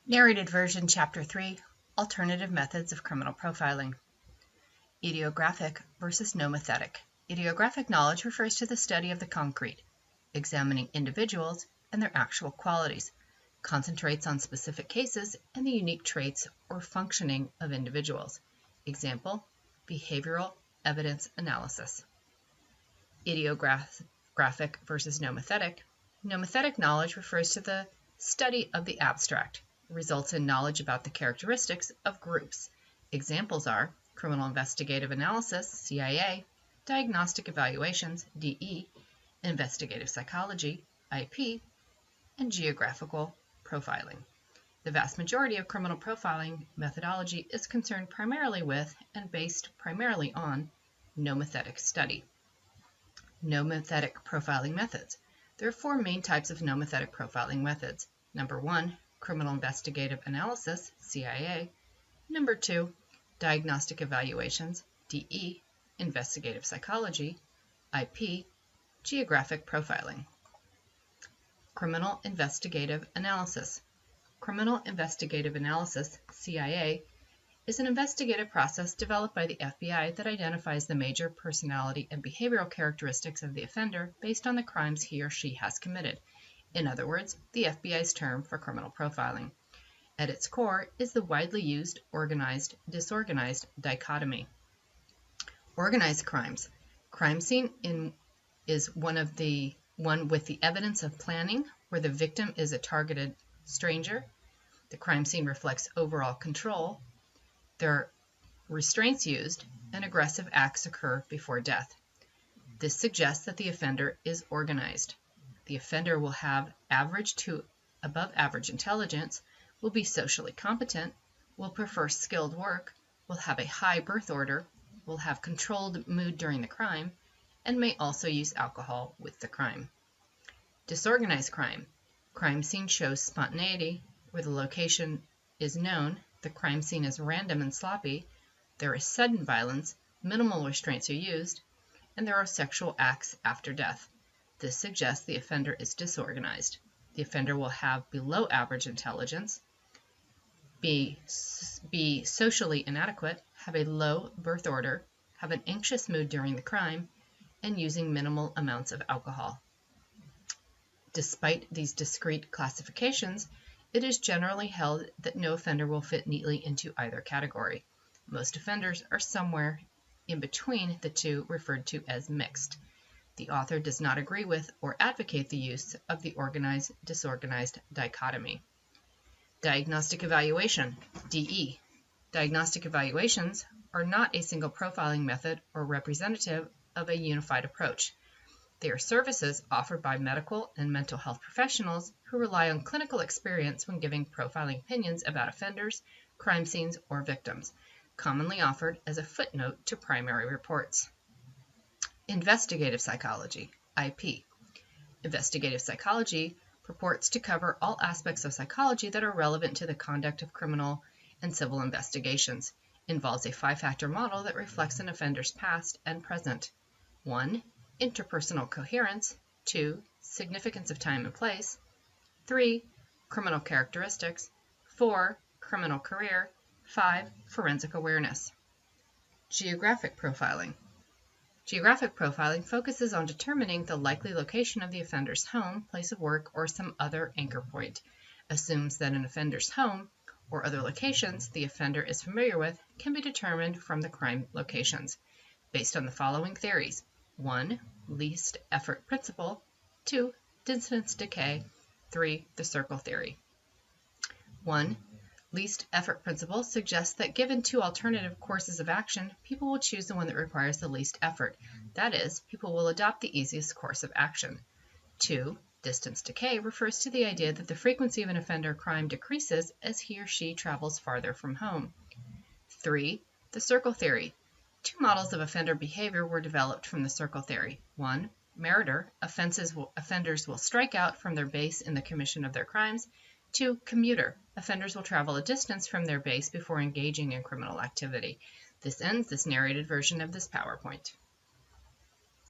Narrated version, Chapter 3, Alternative Methods of Criminal Profiling. Idiographic versus Nomothetic. Idiographic knowledge refers to the study of the concrete, examining individuals and their actual qualities, concentrates on specific cases and the unique traits or functioning of individuals. Example, behavioral evidence analysis. Idiographic versus Nomothetic. Nomothetic knowledge refers to the study of the abstract, results in knowledge about the characteristics of groups. Examples are criminal investigative analysis, CIA, diagnostic evaluations, DE, investigative psychology, IP, and geographical profiling. The vast majority of criminal profiling methodology is concerned primarily with and based primarily on nomothetic study. Nomothetic profiling methods. There are four main types of nomothetic profiling methods. Number 1, criminal investigative analysis, CIA. Number 2, diagnostic evaluations, DE, investigative psychology, IP, geographic profiling. Criminal investigative analysis. Criminal investigative analysis, CIA, is an investigative process developed by the FBI that identifies the major personality and behavioral characteristics of the offender based on the crimes he or she has committed. In other words, the FBI's term for criminal profiling. At its core is the widely used organized-disorganized dichotomy. Organized crimes. Crime scene is one with the evidence of planning, where the victim is a targeted stranger. The crime scene reflects overall control. There are restraints used, and aggressive acts occur before death. This suggests that the offender is organized. The offender will have average to above average intelligence, will be socially competent, will prefer skilled work, will have a high birth order, will have controlled mood during the crime, and may also use alcohol with the crime. Disorganized crime. Crime scene shows spontaneity, where the location is known, the crime scene is random and sloppy, there is sudden violence, minimal restraints are used, and there are sexual acts after death. This suggests the offender is disorganized. The offender will have below average intelligence, be socially inadequate, have a low birth order, have an anxious mood during the crime, and using minimal amounts of alcohol. Despite these discrete classifications, it is generally held that no offender will fit neatly into either category. Most offenders are somewhere in between the two, referred to as mixed. The author does not agree with or advocate the use of the organized-disorganized dichotomy. Diagnostic evaluation, DE. Diagnostic evaluations are not a single profiling method or representative of a unified approach. They are services offered by medical and mental health professionals who rely on clinical experience when giving profiling opinions about offenders, crime scenes, or victims, commonly offered as a footnote to primary reports. Investigative psychology, IP. Investigative psychology purports to cover all aspects of psychology that are relevant to the conduct of criminal and civil investigations. Involves a 5-factor model that reflects an offender's past and present. 1. Interpersonal coherence. 2. Significance of time and place. 3. Criminal characteristics. 4. Criminal career. 5. Forensic awareness. Geographic profiling. Geographic profiling focuses on determining the likely location of the offender's home, place of work, or some other anchor point. Assumes that an offender's home or other locations the offender is familiar with can be determined from the crime locations, based on the following theories. 1. Least effort principle. 2. Distance decay. 3. The circle theory. 1. Least effort principle suggests that given two alternative courses of action, people will choose the one that requires the least effort. That is, people will adopt the easiest course of action. 2. Distance decay refers to the idea that the frequency of an offender crime decreases as he or she travels farther from home. 3. The circle theory. 2 models of offender behavior were developed from the circle theory. 1. Narrated, offenders will strike out from their base in the commission of their crimes. 2. Commuter, offenders will travel a distance from their base before engaging in criminal activity. This ends this narrated version of this PowerPoint.